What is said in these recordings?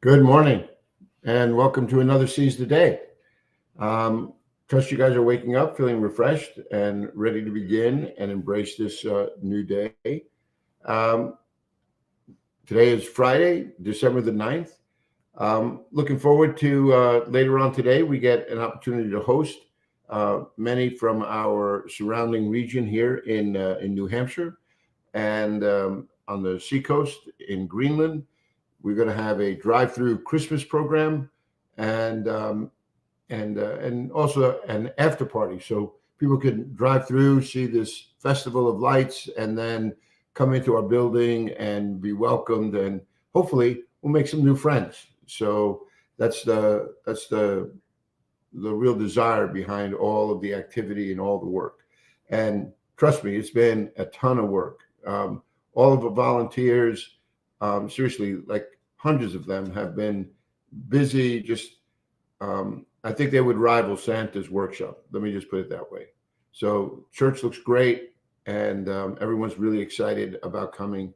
Good morning and welcome to another Seize the Day. Trust you guys are waking up feeling refreshed and ready to begin and embrace this new day. Um, Today is Friday, December the 9th. Looking forward to later on today, we get an opportunity to host many from our surrounding region here in New Hampshire and on the seacoast in Greenland. We're going to have a drive-through Christmas program and and also an after party, so people can drive through, see this festival of lights, and then come into our building and be welcomed, and hopefully we'll make some new friends. So that's the real desire behind all of the activity and all the work. And trust me, it's been a ton of work. All of the volunteers, seriously, like hundreds of them, have been busy. Just, I think they would rival Santa's workshop. Let me just put it that way. So church looks great, and everyone's really excited about coming.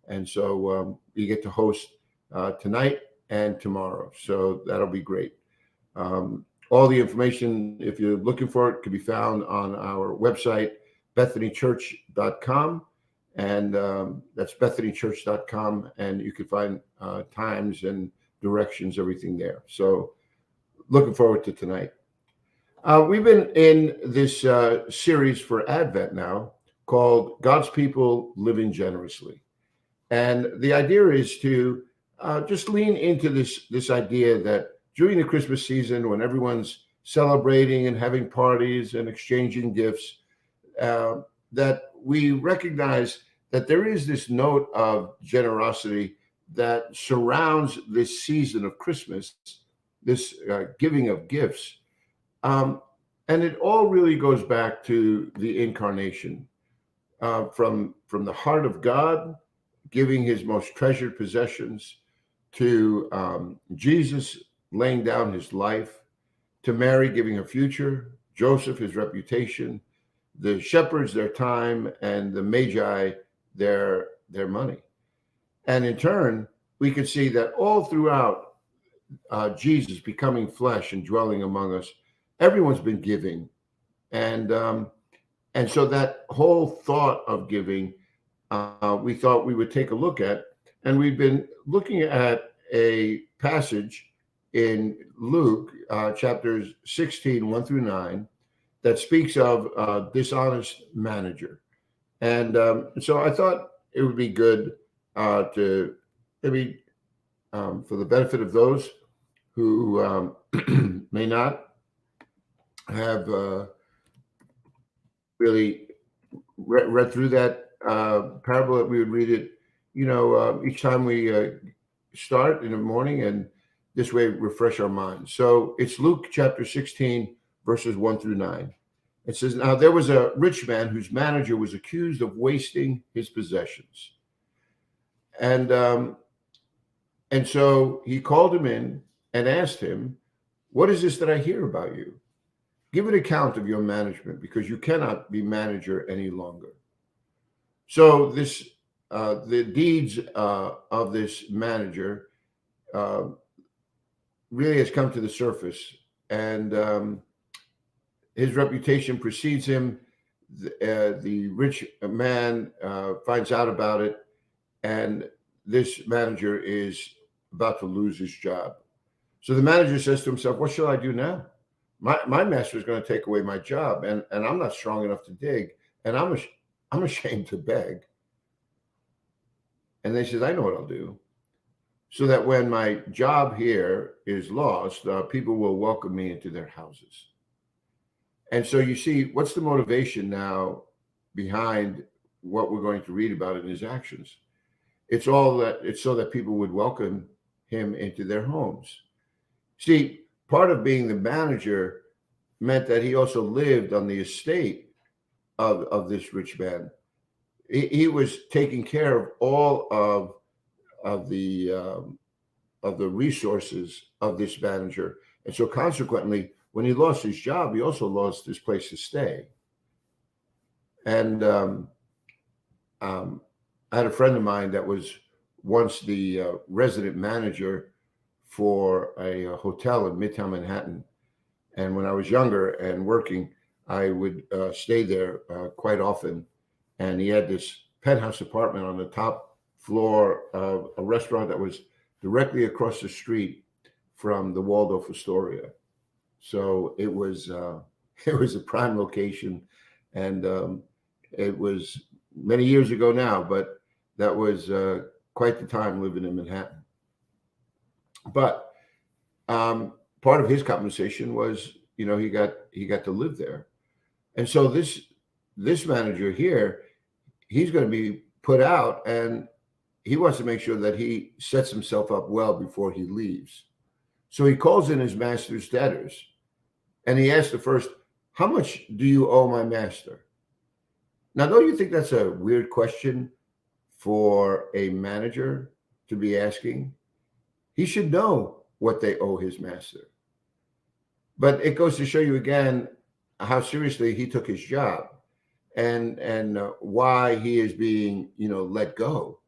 And so you get to host tonight and tomorrow. So that'll be great. All the information, if you're looking for it, can be found on our website, bethanychurch.com. And that's bethanychurch.com. And you can find times and directions, everything there. So looking forward to tonight. We've been in this series for Advent now called God's People Living Generously. And the idea is to just lean into this idea that during the Christmas season, when everyone's celebrating and having parties and exchanging gifts, that we recognize that there is this note of generosity that surrounds this season of Christmas, this giving of gifts. And it all really goes back to the incarnation, from the heart of God, giving his most treasured possessions, to Jesus laying down his life, to Mary giving her future, Joseph his reputation, the shepherds their time, and the Magi their money. And in turn, we can see that all throughout Jesus becoming flesh and dwelling among us, everyone's been giving. And so that whole thought of giving, we thought we would take a look at. And we've been looking at a passage in Luke chapters 16, 1 through 9, that speaks of a dishonest manager. And so I thought it would be good to maybe, for the benefit of those who may not have really read through that parable, that we would read it, each time we start in the morning, and this way refresh our minds. So it's Luke chapter 16, verses 1 through 9. It says, "Now there was a rich man whose manager was accused of wasting his possessions. And so he called him in and asked him, 'What is this that I hear about you? Give an account of your management, because you cannot be manager any longer.'" So the deeds of this manager really has come to the surface, and his reputation precedes him. The rich man finds out about it, and this manager is about to lose his job. So the manager says to himself, "What shall I do now? My master is going to take away my job, and I'm not strong enough to dig, and I'm ashamed to beg." And they says, "I know what I'll do, so that when my job here is lost, people will welcome me into their houses." And so you see, what's the motivation now behind what we're going to read about in his actions? It's so that people would welcome him into their homes. See, part of being the manager meant that he also lived on the estate of this rich man. He was taking care of all of the resources of this manager, and so consequently, when he lost his job, he also lost his place to stay. And I had a friend of mine that was once the resident manager for a hotel in Midtown Manhattan. And when I was younger and working, I would stay there quite often. And he had this penthouse apartment on the top floor of a restaurant that was directly across the street from the Waldorf Astoria. So it was it was a prime location, and it was many years ago now, but that was quite the time living in Manhattan. But part of his compensation was, he got to live there, and so this manager here, he's going to be put out, and he wants to make sure that he sets himself up well before he leaves. So he calls in his master's debtors, and he asks the first, "How much do you owe my master?" Now, don't you think that's a weird question for a manager to be asking? He should know what they owe his master. But it goes to show you again how seriously he took his job, and why he is being let go.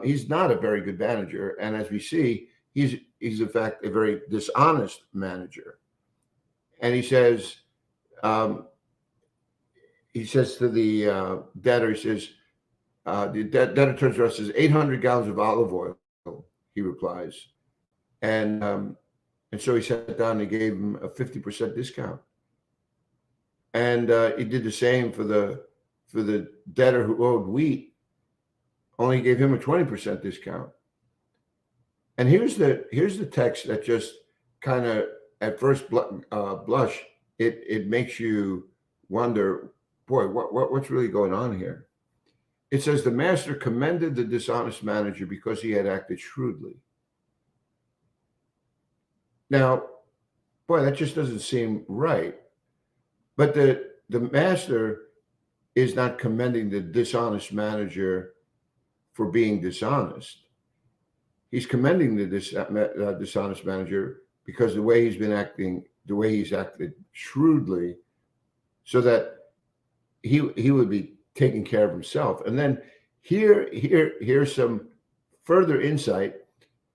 He's not a very good manager, and as we see, he's in fact a very dishonest manager. And he says to the debtor, he says, the debtor turns around and says, 800 gallons of olive oil, he replies. And so he sat down and gave him a 50% discount. And he did the same for the debtor who owed wheat, only gave him a 20% discount. And here's the text that just kind of at first blush, it makes you wonder, boy, what's really going on here? It says the master commended the dishonest manager because he had acted shrewdly. Now, boy, that just doesn't seem right. But the master is not commending the dishonest manager for being dishonest. He's commending the dishonest manager because the way he's acted shrewdly, so that he would be taking care of himself. And then here's some further insight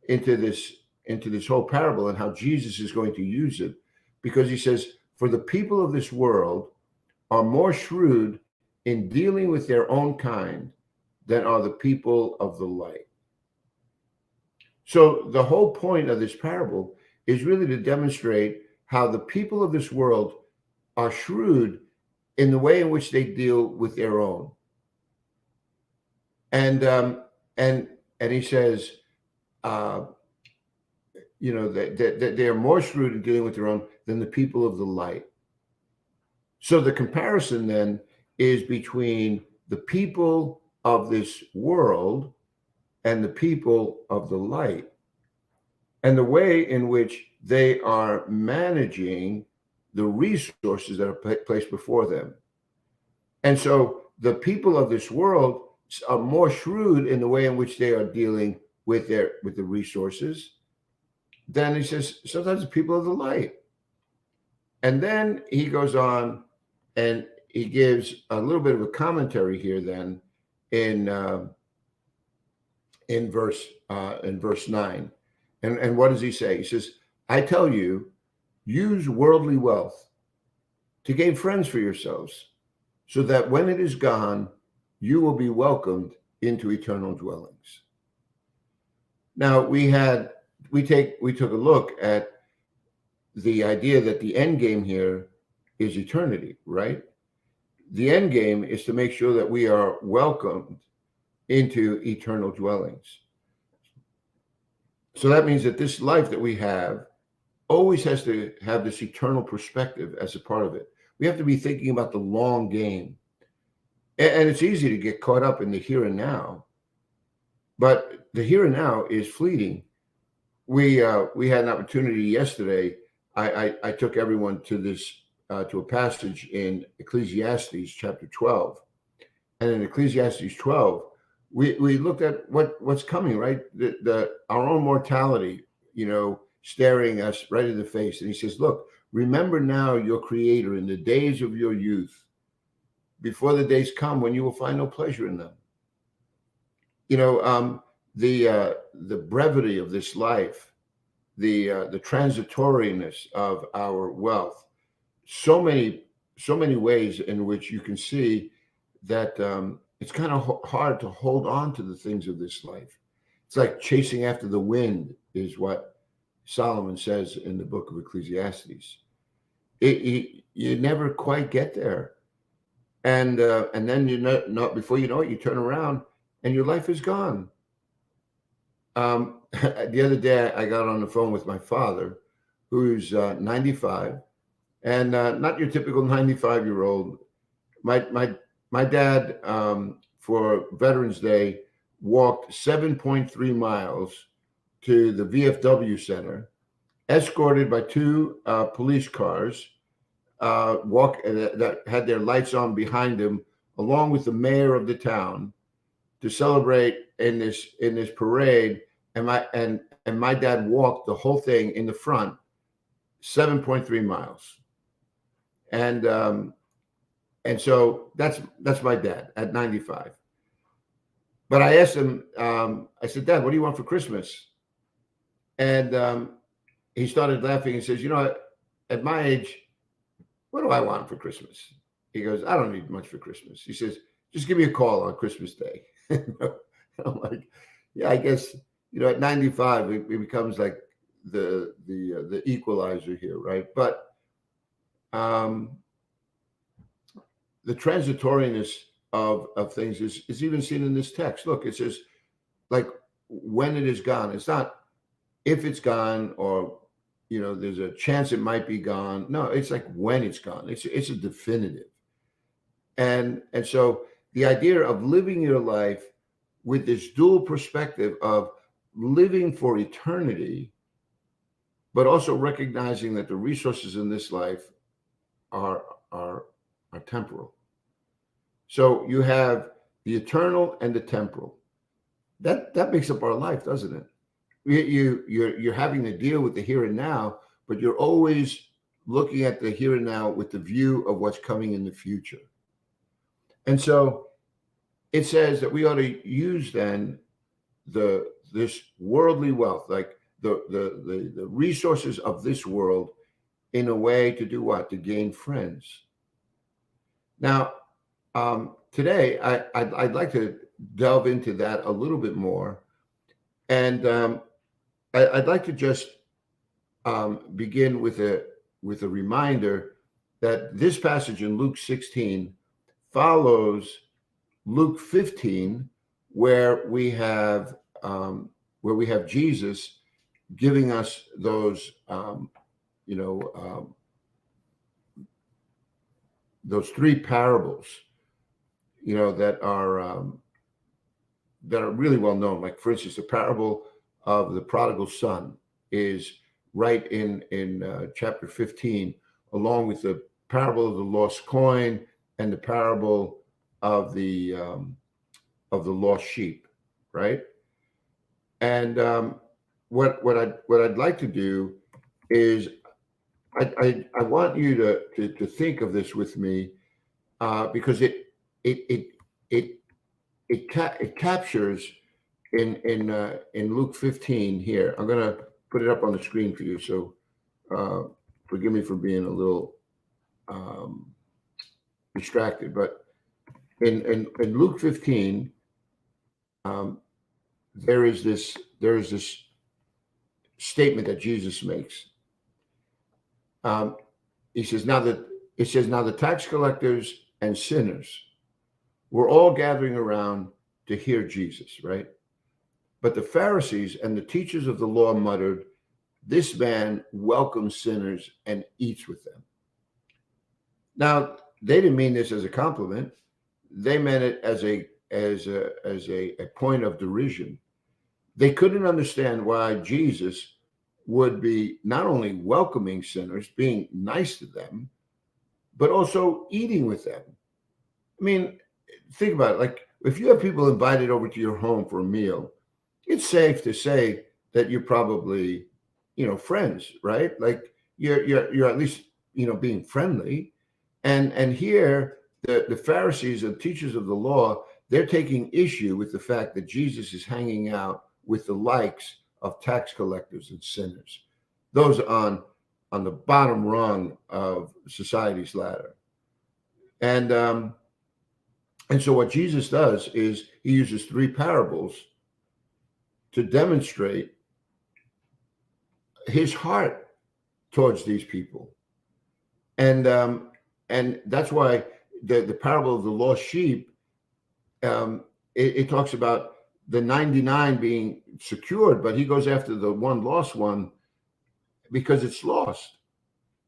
into this whole parable and how Jesus is going to use it, because he says, for the people of this world are more shrewd in dealing with their own kind than are the people of the light. So the whole point of this parable is really to demonstrate how the people of this world are shrewd in the way in which they deal with their own. And he says, that they are more shrewd in dealing with their own than the people of the light. So the comparison then is between the people of this world and the people of the light, and the way in which they are managing the resources that are placed before them. And so the people of this world are more shrewd in the way in which they are dealing with the resources than, he says, sometimes the people of the light. And then he goes on and he gives a little bit of a commentary here then in verse 9. And what does he say? He says, I tell you, use worldly wealth to gain friends for yourselves, so that when it is gone, you will be welcomed into eternal dwellings. Now we took a look at the idea that the end game here is eternity, right? The end game is to make sure that we are welcomed into eternal dwellings. So that means that this life that we have always has to have this eternal perspective as a part of it. We have to be thinking about the long game. And it's easy to get caught up in the here and now, but the here and now is fleeting. We had an opportunity yesterday. I took everyone to a passage in Ecclesiastes chapter 12. And in Ecclesiastes 12, we looked at what's coming, right? Our own mortality, staring us right in the face. And he says, look, remember now your Creator in the days of your youth, before the days come when you will find no pleasure in them. The brevity of this life the transitoriness of our wealth. So many ways in which you can see that it's kind of hard to hold on to the things of this life. It's like chasing after the wind, is what Solomon says in the book of Ecclesiastes. You never quite get there, and then not before you know it, you turn around and your life is gone. The other day, I got on the phone with my father, who's 95, and not your typical 95-year-old. My dad, for Veterans Day, walked 7.3 miles to the VFW Center, escorted by two police cars, that had their lights on behind him, along with the mayor of the town, to celebrate in this parade. And my dad walked the whole thing in the front, 7.3 miles. And so that's my dad at 95. But I asked him, I said, Dad, what do you want for Christmas? And he started laughing and says, at my age, what do I want for Christmas? He goes, I don't need much for Christmas. He says, just give me a call on Christmas Day. I'm like, yeah, I guess, at 95, it becomes like the equalizer here, right? But the transitoriness of things is even seen in this text. Look, it says, like, when it is gone. It's not if it's gone, or there's a chance it might be gone. No, it's like when it's gone. It's a definitive. And so the idea of living your life with this dual perspective of living for eternity, but also recognizing that the resources in this life are temporal. So you have the eternal and the temporal. That makes up our life, doesn't it? You're having to deal with the here and now, but you're always looking at the here and now with the view of what's coming in the future. And so it says that we ought to use then this worldly wealth, like the resources of this world, in a way to do what? To gain friends. Now, today I'd like to delve into that a little bit more, and I'd like to just begin with a reminder that this passage in Luke 16 follows Luke 15, where we have Jesus giving us those those three parables, that are really well known. Like, for instance, the parable of the prodigal son is right in chapter 15, along with the parable of the lost coin and the parable of the lost sheep, right? And what I'd like to do is I want you to think of this with me, because it captures in Luke 15 here. I'm going to put it up on the screen for you. So forgive me for being a little distracted, but in Luke 15, there is this statement that Jesus makes. He says, now the tax collectors and sinners were all gathering around to hear Jesus, right? But the Pharisees and the teachers of the law muttered, this man welcomes sinners and eats with them. Now, they didn't mean this as a compliment. They meant it as a point of derision. They couldn't understand why Jesus would be not only welcoming sinners, being nice to them, but also eating with them. I mean, think about it. Like, if you have people invited over to your home for a meal, it's safe to say that you're probably, friends, right? Like, you're at least, being friendly. And here, the Pharisees and teachers of the law, they're taking issue with the fact that Jesus is hanging out with the likes of tax collectors and sinners. those on the bottom rung of society's ladder. And so what Jesus does is he uses 3 parables to demonstrate his heart towards these people. And that's why the parable of the lost sheep, it talks about the 99 being secured, but he goes after the one lost one because it's lost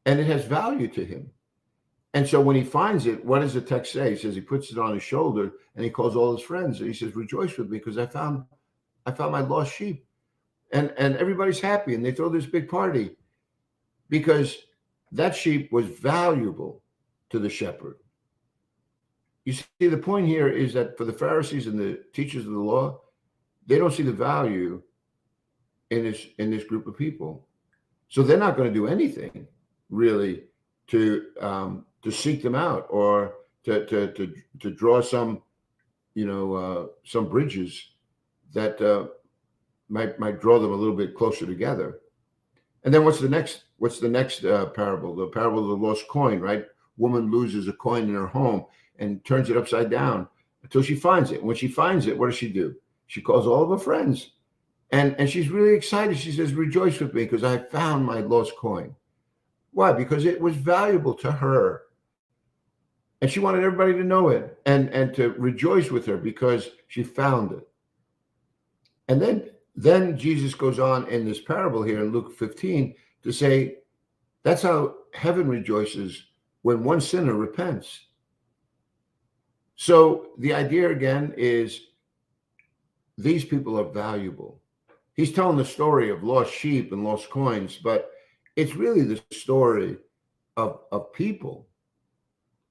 and it has value to him. And so when he finds it, what does the text say? He says he puts it on his shoulder and he calls all his friends and he says, rejoice with me because I found my lost sheep. And everybody's happy and they throw this big party because that sheep was valuable to the shepherd. You see, the point here is that for the Pharisees and the teachers of the law, they don't see the value in this group of people. So they're not going to do anything really to seek them out or to draw some bridges that might draw them a little bit closer together. And then what's the next parable? The parable of the lost coin, right? Woman loses a coin in her home and turns it upside down until she finds it. And when she finds it, what does she do? She calls all of her friends and she's really excited. She says, rejoice with me because I found my lost coin. Why? Because it was valuable to her. And she wanted everybody to know it and to rejoice with her because she found it. And then Jesus goes on in this parable here in Luke 15 to say, that's how heaven rejoices when one sinner repents. So the idea again is these people are valuable. He's telling the story of lost sheep and lost coins, but it's really the story of people,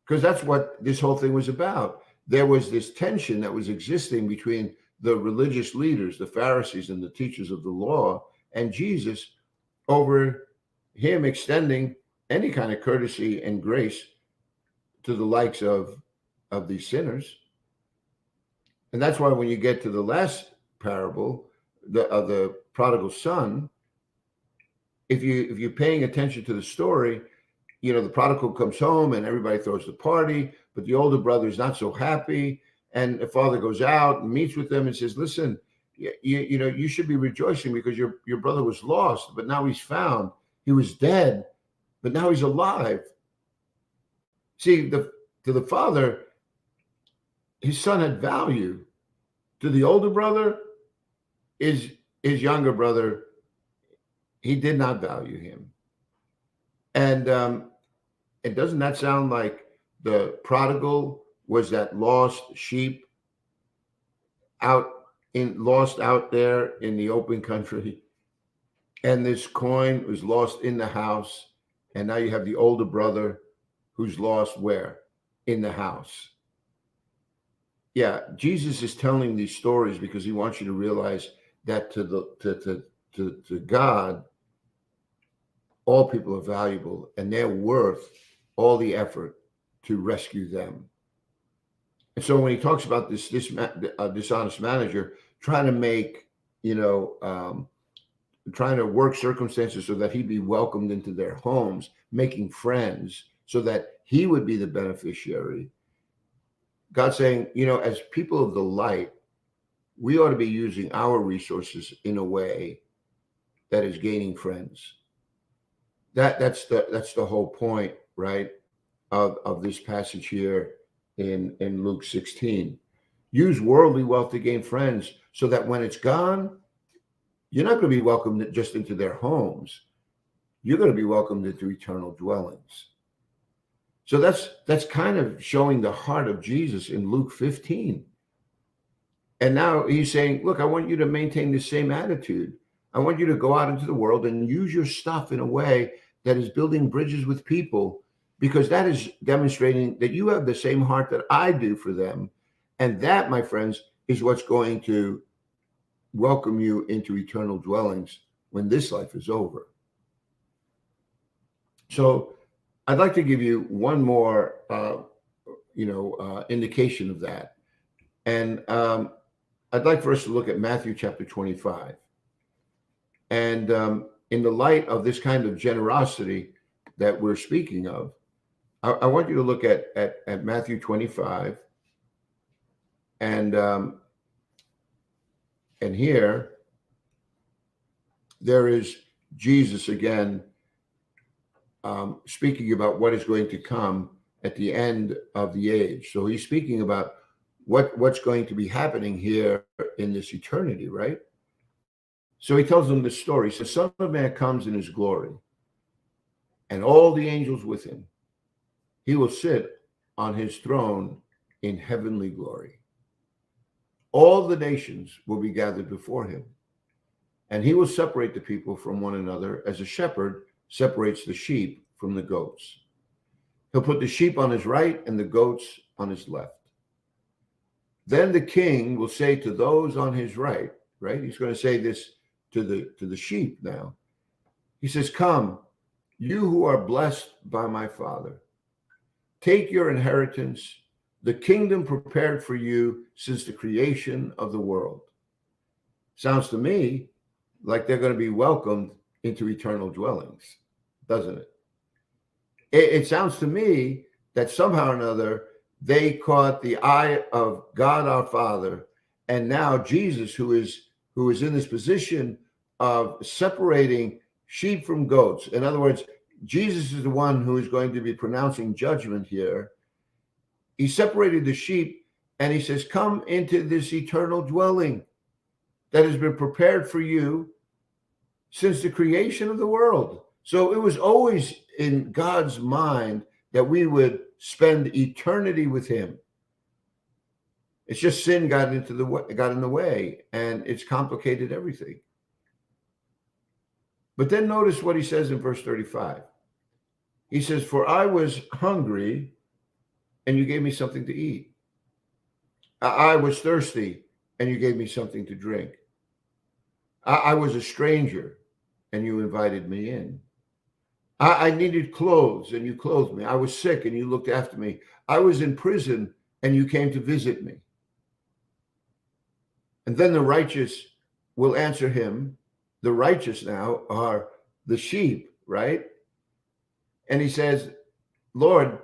because that's what this whole thing was about. There was this tension that was existing between the religious leaders, the Pharisees and the teachers of the law, and Jesus, over him extending any kind of courtesy and grace to the likes of these sinners. And that's why when you get to the last parable, the prodigal son, if you're paying attention to the story, the prodigal comes home and everybody throws the party, but the older brother is not so happy. And the father goes out and meets with them and says, listen, you should be rejoicing because your brother was lost, but now he's found. He was dead, but now he's alive. See, to the father, his son had value. To the older brother, his younger brother, he did not value him. And doesn't that sound like the prodigal was that lost sheep lost out there in the open country, and this coin was lost in the house, and now you have the older brother who's lost where? In the house. Yeah, Jesus is telling these stories because he wants you to realize that to God, all people are valuable and they're worth all the effort to rescue them. And so when he talks about this dishonest manager trying to make, trying to work circumstances so that he'd be welcomed into their homes, making friends so that he would be the beneficiary, God's saying, as people of the light, we ought to be using our resources in a way that is gaining friends. That's the whole point, right, of this passage here in Luke 16. Use worldly wealth to gain friends so that when it's gone, you're not going to be welcomed just into their homes. You're going to be welcomed into eternal dwellings. So that's kind of showing the heart of Jesus in Luke 15. And now he's saying, look, I want you to maintain the same attitude. I want you to go out into the world and use your stuff in a way that is building bridges with people, because that is demonstrating that you have the same heart that I do for them. And that, my friends, is what's going to welcome you into eternal dwellings when this life is over. So I'd like to give you one more, indication of that. And I'd like for us to look at Matthew chapter 25. And in the light of this kind of generosity that we're speaking of, I want you to look at Matthew 25, and here there is Jesus again speaking about what is going to come at the end of the age. So he's speaking about what's going to be happening here in this eternity, right? So he tells them this story. So the Son of Man comes in his glory, and all the angels with him. He will sit on his throne in heavenly glory. All the nations will be gathered before him, and he will separate the people from one another as a shepherd separates the sheep from the goats. He'll put the sheep on his right and the goats on his left. Then the king will say to those on his right, he's going to say this to the sheep now. He says, "Come, you who are blessed by my Father, take your inheritance, the kingdom prepared for you since the creation of the world." Sounds to me like they're going to be welcomed into eternal dwellings, doesn't it? It sounds to me that somehow or another they caught the eye of God our Father, and now Jesus, who is in this position of separating sheep from goats. In other words, Jesus is the one who is going to be pronouncing judgment here. He separated the sheep, and he says, "Come into this eternal dwelling that has been prepared for you since the creation of the world." So it was always in God's mind that we would spend eternity with him. It's just sin got in the way, and it's complicated everything. But then notice what he says in verse 35. He says, "For I was hungry, and you gave me something to eat. I was thirsty, and you gave me something to drink. I was a stranger, and you invited me in. I needed clothes, and you clothed me. I was sick, and you looked after me. I was in prison, and you came to visit me." And then the righteous will answer him. The righteous now are the sheep, right? And he says, "Lord,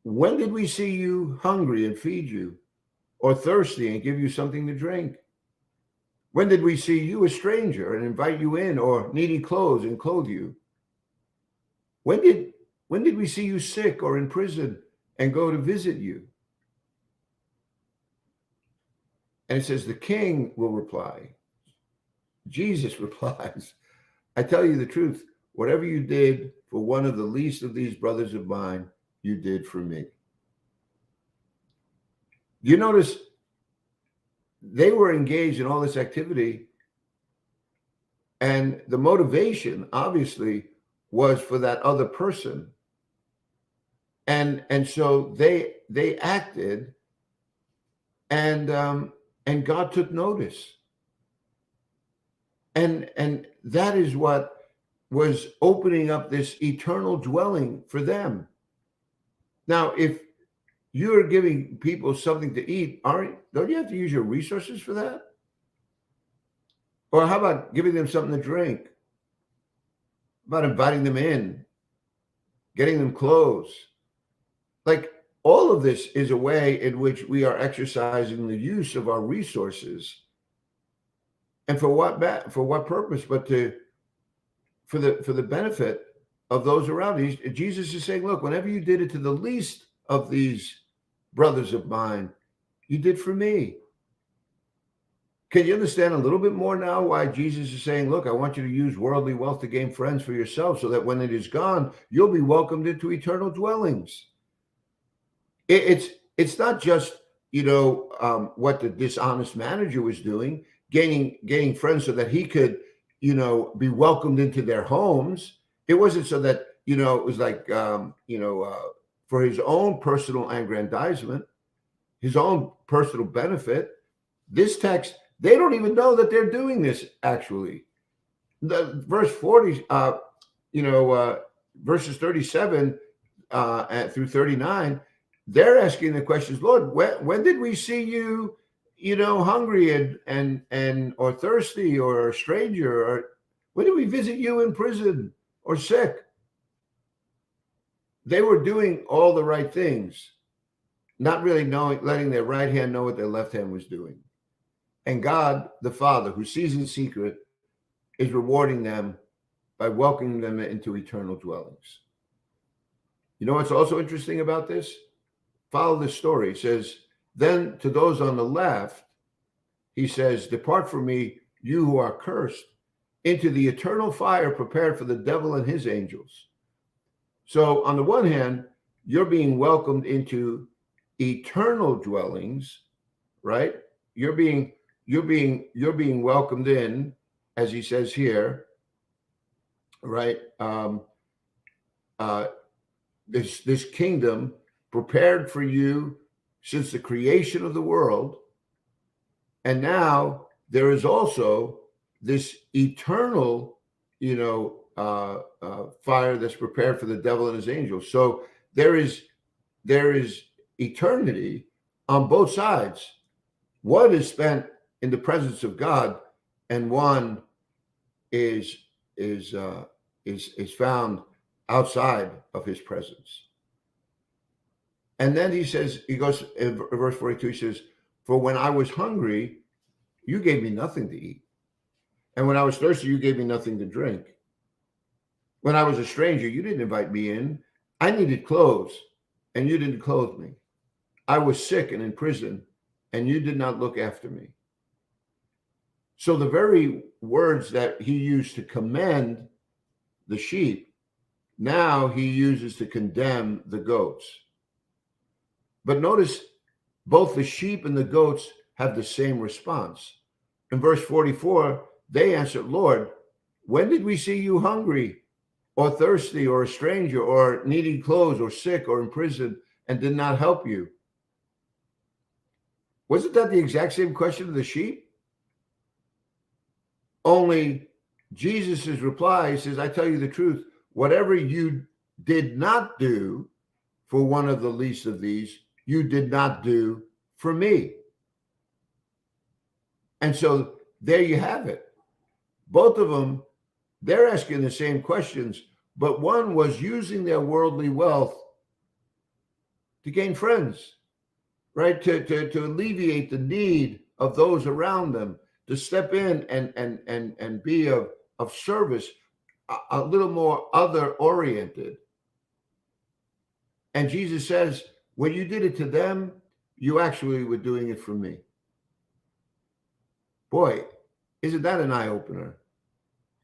when did we see you hungry and feed you, or thirsty and give you something to drink? When did we see you a stranger and invite you in, or needing clothes and clothe you? When did we see you sick or in prison and go to visit you?" And it says the king will reply. Jesus replies, "I tell you the truth, whatever you did for one of the least of these brothers of mine, you did for me." Do you notice they were engaged in all this activity, and the motivation obviously was for that other person, and so they acted, and God took notice, and that is what was opening up this eternal dwelling for them. Now, if you're giving people something to eat, don't you have to use your resources for that? Or how about giving them something to drink? About inviting them in, getting them clothes? Like, all of this is a way in which we are exercising the use of our resources. And for what purpose? But for the benefit of those around. Jesus is saying, look, whenever you did it to the least of these brothers of mine, you did for me. Can you understand a little bit more now why Jesus is saying, look, I want you to use worldly wealth to gain friends for yourself, so that when it is gone, you'll be welcomed into eternal dwellings. It's not just, what the dishonest manager was doing, gaining friends so that he could, be welcomed into their homes. It wasn't so that, it was like, for his own personal aggrandizement, his own personal benefit. This text, they don't even know that they're doing this, actually. The verse 40, verses 37 through 39, they're asking the questions, Lord, when did we see you, hungry and or thirsty or a stranger? Or When did we visit you in prison or sick? They were doing all the right things, not really letting their right hand know what their left hand was doing. And God, the Father, who sees in secret, is rewarding them by welcoming them into eternal dwellings. You know what's also interesting about this? Follow this story. It says, then to those on the left, he says, depart from me, you who are cursed, into the eternal fire prepared for the devil and his angels. So on the one hand, you're being welcomed into eternal dwellings, right? You're being welcomed in, as he says here, right? This kingdom prepared for you since the creation of the world, and now there is also this eternal, fire that's prepared for the devil and his angels. So there is eternity on both sides. One is spent in the presence of God, and one is found outside of his presence. And then he goes in verse 42, he says, for when I was hungry, you gave me nothing to eat. And when I was thirsty, you gave me nothing to drink. When I was a stranger, you didn't invite me in. I needed clothes, and you didn't clothe me. I was sick and in prison, and you did not look after me. So the very words that he used to commend the sheep, now he uses to condemn the goats. But notice both the sheep and the goats have the same response. In verse 44, they answered, Lord, when did we see you hungry or thirsty or a stranger or needing clothes or sick or in prison and did not help you? Wasn't that the exact same question of the sheep? Only Jesus' reply says, I tell you the truth, whatever you did not do for one of the least of these, you did not do for me. And so there you have it. Both of them, they're asking the same questions, but one was using their worldly wealth to gain friends, right? To alleviate the need of those around them, to step in and be of service, a little more other oriented. And Jesus says, when you did it to them, you actually were doing it for me. Boy, isn't that an eye-opener?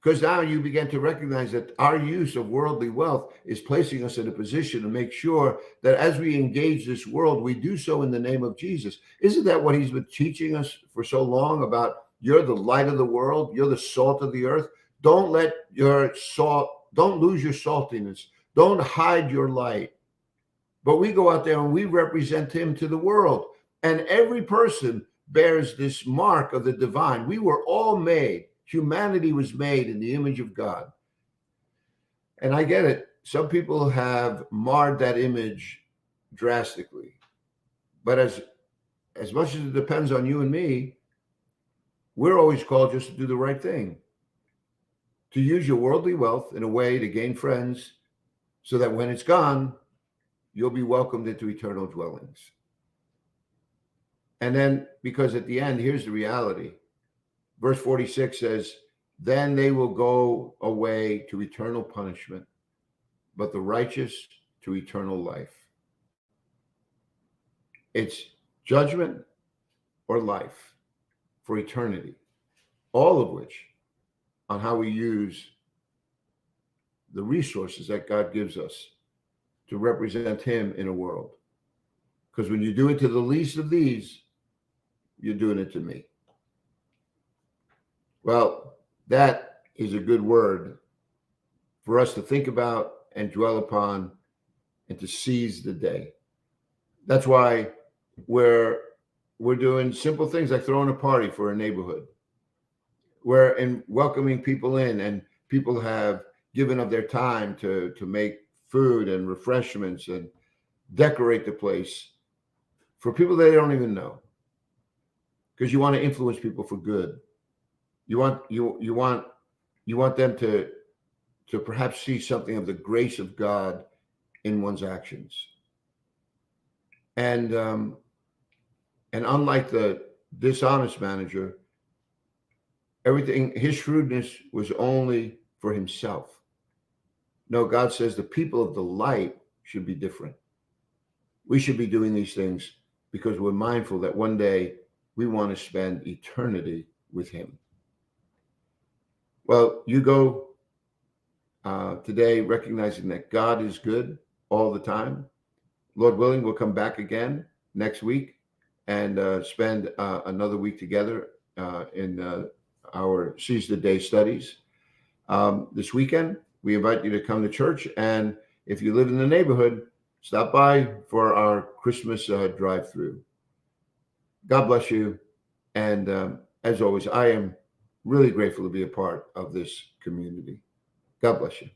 Because now you begin to recognize that our use of worldly wealth is placing us in a position to make sure that as we engage this world, we do so in the name of Jesus. Isn't that what he's been teaching us for so long about? You're the light of the world. You're the salt of the earth. Don't lose your saltiness. Don't hide your light. But we go out there and we represent him to the world. And every person bears this mark of the divine. We were all made. Humanity was made in the image of God. And I get it. Some people have marred that image drastically. But as much as it depends on you and me, we're always called just to do the right thing. To use your worldly wealth in a way to gain friends so that when it's gone, you'll be welcomed into eternal dwellings. And then, because at the end, here's the reality. Verse 46 says, then they will go away to eternal punishment, but the righteous to eternal life. It's judgment or life for eternity, all of which on how we use the resources that God gives us to represent him in a world. Because when you do it to the least of these, you're doing it to me. Well, that is a good word for us to think about and dwell upon and to seize the day. That's why we're doing simple things like throwing a party for a neighborhood. We're welcoming people in, and people have given of their time to make food and refreshments and decorate the place for people that they don't even know. Because you want to influence people for good. You want You want them to perhaps see something of the grace of God in one's actions. And unlike the dishonest manager, his shrewdness was only for himself. No, God says the people of the light should be different. We should be doing these things because we're mindful that one day we want to spend eternity with him. Well, you go today recognizing that God is good all the time. Lord willing, we'll come back again next week and spend another week together in our Seize the Day studies. This weekend, we invite you to come to church. And if you live in the neighborhood, stop by for our Christmas drive-through. God bless you. And as always, I am really grateful to be a part of this community. God bless you.